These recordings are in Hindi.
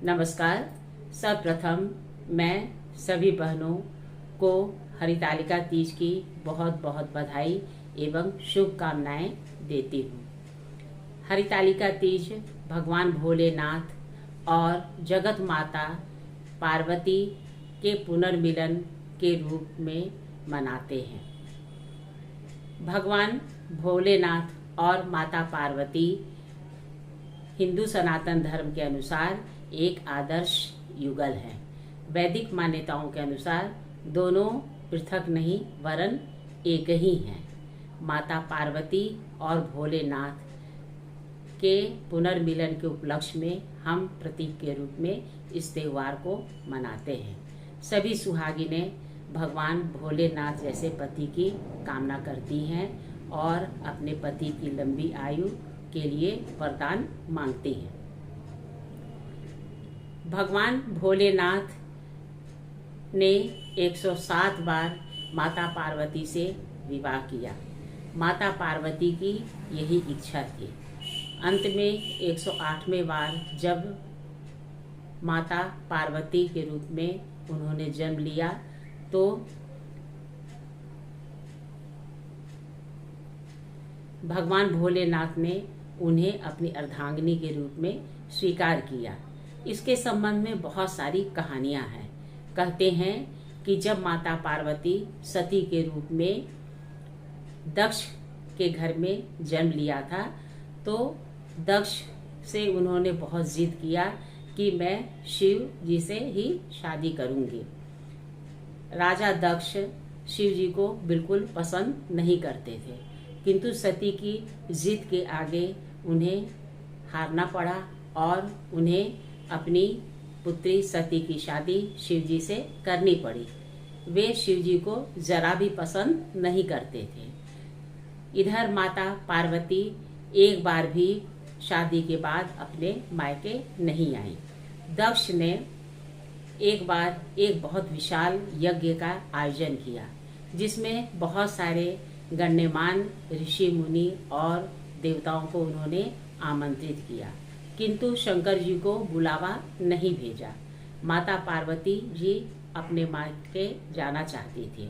नमस्कार। सर्वप्रथम मैं सभी बहनों को हरितालिका तीज की बहुत बहुत बधाई एवं शुभकामनाएं देती हूँ। हरितालिका तीज भगवान भोलेनाथ और जगत माता पार्वती के पुनर्मिलन के रूप में मनाते हैं। भगवान भोलेनाथ और माता पार्वती हिंदू सनातन धर्म के अनुसार एक आदर्श युगल है। वैदिक मान्यताओं के अनुसार दोनों पृथक नहीं वरन एक ही हैं। माता पार्वती और भोलेनाथ के पुनर्मिलन के उपलक्ष्य में हम प्रतीक के रूप में इस त्योहार को मनाते हैं। सभी सुहागिनें भगवान भोलेनाथ जैसे पति की कामना करती हैं और अपने पति की लंबी आयु के लिए वरदान मांगती हैं। भगवान भोलेनाथ ने 107 बार माता पार्वती से विवाह किया। माता पार्वती की यही इच्छा थी। अंत में 108वें बार जब माता पार्वती के रूप में उन्होंने जन्म लिया तो भगवान भोलेनाथ ने उन्हें अपनी अर्धांगिनी के रूप में स्वीकार किया। इसके संबंध में बहुत सारी कहानियां हैं। कहते हैं कि जब माता पार्वती सती के रूप में दक्ष के घर में जन्म लिया था तो दक्ष से उन्होंने बहुत जिद किया कि मैं शिव जी से ही शादी करूंगी। राजा दक्ष शिव जी को बिल्कुल पसंद नहीं करते थे, किंतु सती की जिद के आगे उन्हें हारना पड़ा और उन्हें अपनी पुत्री सती की शादी शिव जी से करनी पड़ी। वे शिव जी को जरा भी पसंद नहीं करते थे। इधर माता पार्वती एक बार भी शादी के बाद अपने मायके नहीं आई। दक्ष ने एक बार एक बहुत विशाल यज्ञ का आयोजन किया जिसमें बहुत सारे गण्यमान ऋषि मुनि और देवताओं को उन्होंने आमंत्रित किया, किंतु शंकर जी को बुलावा नहीं भेजा। माता पार्वती जी अपने मायके जाना चाहती थी,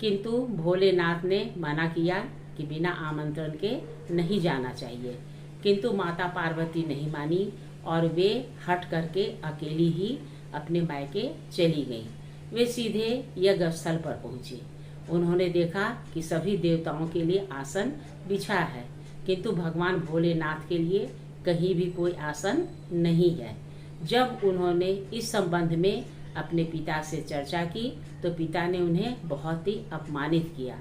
किंतु भोलेनाथ ने मना किया कि बिना आमंत्रण के नहीं जाना चाहिए। किंतु माता पार्वती नहीं मानी और वे हट करके अकेली ही अपने मायके चली गईं। वे सीधे यज्ञ स्थल पर पहुंची। उन्होंने देखा कि सभी देवताओं के लिए आसन बिछा है, किंतु भगवान भोलेनाथ के लिए कहीं भी कोई आसन नहीं है। जब उन्होंने इस संबंध में अपने पिता से चर्चा की तो पिता ने उन्हें बहुत ही अपमानित किया।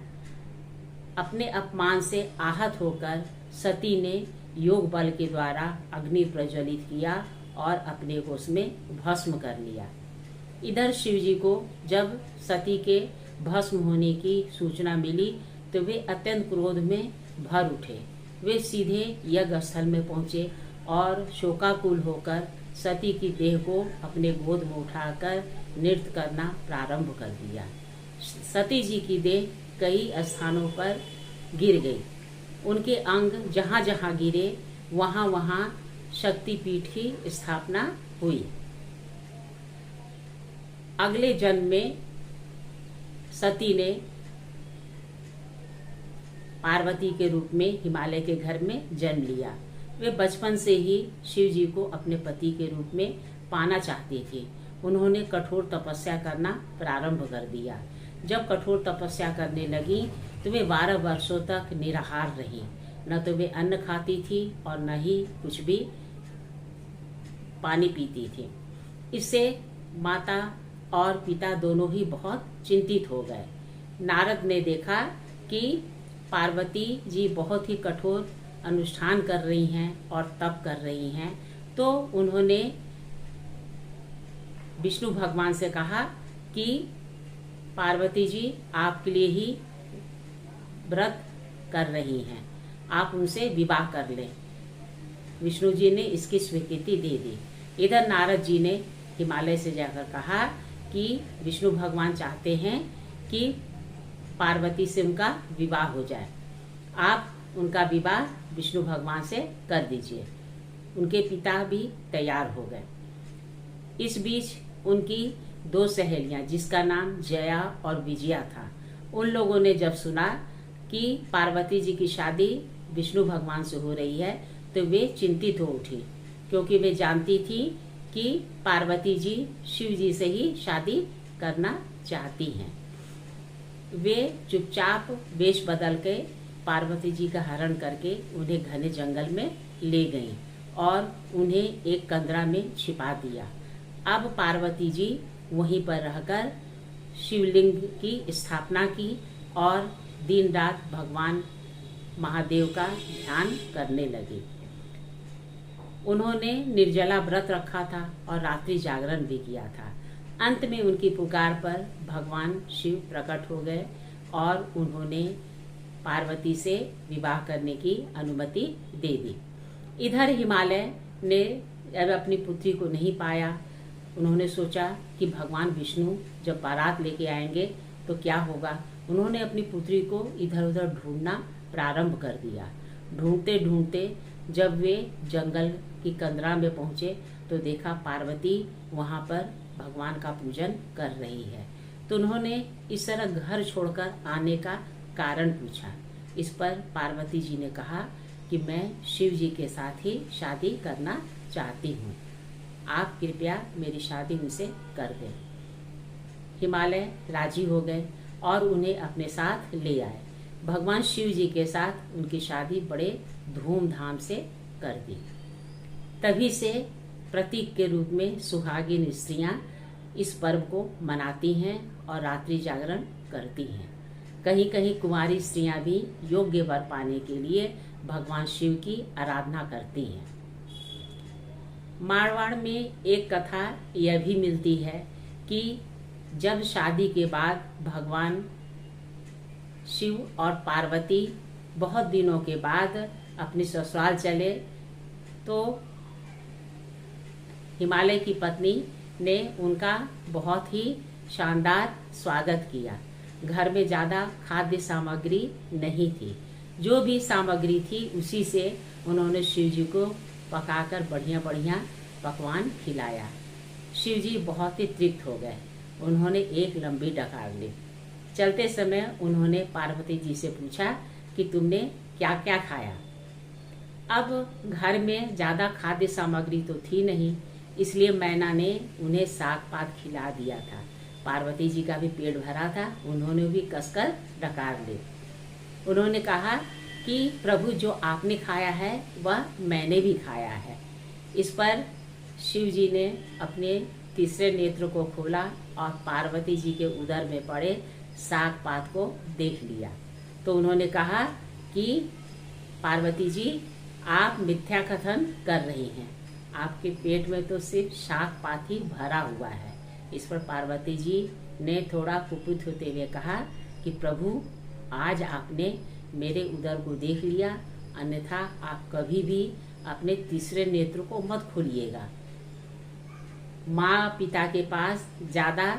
अपने अपमान से आहत होकर सती ने योग बल के द्वारा अग्नि प्रज्वलित किया और अपने को उसमें भस्म कर लिया। इधर शिव जी को जब सती के भस्म होने की सूचना मिली तो वे अत्यंत क्रोध में भर उठे। वे सीधे यज्ञ स्थल में पहुंचे और शोकाकुल होकर सती की देह को अपने गोद में उठाकर नृत्य करना प्रारंभ कर दिया। सती जी की देह कई स्थानों पर गिर गई। उनके अंग जहां जहां गिरे वहां वहां शक्तिपीठ की स्थापना हुई। अगले जन्म में सती ने पार्वती के रूप में हिमालय के घर में जन्म लिया। वे बचपन से ही शिव जी को अपने पति के रूप में पाना चाहती थी। उन्होंने कठोर तपस्या करना प्रारंभ कर दिया। जब कठोर तपस्या करने लगी तो वे 12 वर्षों तक निराहार रही। न तो वे अन्न खाती थी और न ही कुछ भी पानी पीती थी। इससे माता और पिता दोनों ही बहुत चिंतित हो गए। नारद ने देखा कि पार्वती जी बहुत ही कठोर अनुष्ठान कर रही हैं और तप कर रही हैं, तो उन्होंने विष्णु भगवान से कहा कि पार्वती जी आपके लिए ही व्रत कर रही हैं, आप उनसे विवाह कर लें। विष्णु जी ने इसकी स्वीकृति दे दी। इधर नारद जी ने हिमालय से जाकर कहा कि विष्णु भगवान चाहते हैं कि पार्वती से उनका विवाह हो जाए, आप उनका विवाह विष्णु भगवान से कर दीजिए। उनके पिता भी तैयार हो गए। इस बीच उनकी 2 सहेलियां, जिसका नाम जया और विजया था, उन लोगों ने जब सुना कि पार्वती जी की शादी विष्णु भगवान से हो रही है तो वे चिंतित हो उठी, क्योंकि वे जानती थी कि पार्वती जी शिव जी से ही शादी करना चाहती हैं। वे चुपचाप वेश बदल के पार्वती जी का हरण करके उन्हें घने जंगल में ले गईं और उन्हें एक कंदरा में छिपा दिया। अब पार्वती जी वहीं पर रहकर शिवलिंग की स्थापना की और दिन रात भगवान महादेव का ध्यान करने लगी। उन्होंने निर्जला व्रत रखा था और रात्रि जागरण भी किया था। अंत में उनकी पुकार पर भगवान शिव प्रकट हो गए और उन्होंने पार्वती से विवाह करने की अनुमति दे दी। इधर हिमालय ने अब अपनी पुत्री को नहीं पाया। उन्होंने सोचा कि भगवान विष्णु जब बारात लेके आएंगे तो क्या होगा। उन्होंने अपनी पुत्री को इधर उधर ढूंढना प्रारंभ कर दिया। ढूंढते ढूंढते जब वे जंगल की कंदरा में पहुंचे तो देखा पार्वती वहां पर भगवान का पूजन कर रही है। तो उन्होंने इस तरह घर छोड़कर आने का कारण पूछा। इस पर पार्वती जी ने कहा कि मैं शिव जी के साथ ही शादी करना चाहती हूँ, आप कृपया मेरी शादी उनसे कर दें। हिमालय राजी हो गए और उन्हें अपने साथ ले आए। भगवान शिव जी के साथ उनकी शादी बड़े धूमधाम से कर दी। तभी से प्रतीक के रूप में सुहागिन स्त्रियां इस पर्व को मनाती हैं और रात्रि जागरण करती हैं। कहीं कहीं कुंवारी स्त्रियां भी योग्य वर पाने के लिए भगवान शिव की आराधना करती हैं। मारवाड़ में एक कथा यह भी मिलती है कि जब शादी के बाद भगवान शिव और पार्वती बहुत दिनों के बाद अपने ससुराल चले तो हिमालय की पत्नी ने उनका बहुत ही शानदार स्वागत किया। घर में ज़्यादा खाद्य सामग्री नहीं थी, जो भी सामग्री थी उसी से उन्होंने शिव जी को पकाकर बढ़िया बढ़िया पकवान खिलाया। शिव जी बहुत ही तृप्त हो गए। उन्होंने एक लंबी डकार ली। चलते समय उन्होंने पार्वती जी से पूछा कि तुमने क्या क्या खाया। अब घर में ज़्यादा खाद्य सामग्री तो थी नहीं, इसलिए मैना ने उन्हें साग पात खिला दिया था। पार्वती जी का भी पेट भरा था, उन्होंने भी कसकर डकार ली। उन्होंने कहा कि प्रभु जो आपने खाया है वह मैंने भी खाया है। इस पर शिव जी ने अपने तीसरे नेत्र को खोला और पार्वती जी के उदर में पड़े साग पात को देख लिया। तो उन्होंने कहा कि पार्वती जी आप मिथ्या कथन कर रही हैं, आपके पेट में तो सिर्फ साग पात ही भरा हुआ है। इस पर पार्वती जी ने थोड़ा कुपित होते हुए कहा कि प्रभु आज आपने मेरे उदर को देख लिया, अन्यथा आप कभी भी अपने तीसरे नेत्र को मत खोलिएगा। माँ पिता के पास ज़्यादा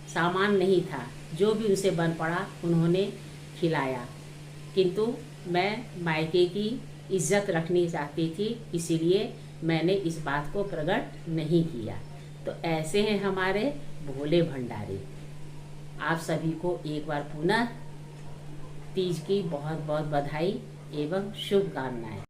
सामान नहीं था, जो भी उनसे बन पड़ा उन्होंने खिलाया, किंतु मैं मायके की इज्जत रखनी चाहती थी, इसीलिए मैंने इस बात को प्रकट नहीं किया। तो ऐसे हैं हमारे भोले भंडारी। आप सभी को एक बार पुनः तीज की बहुत बहुत बधाई एवं शुभकामनाएं।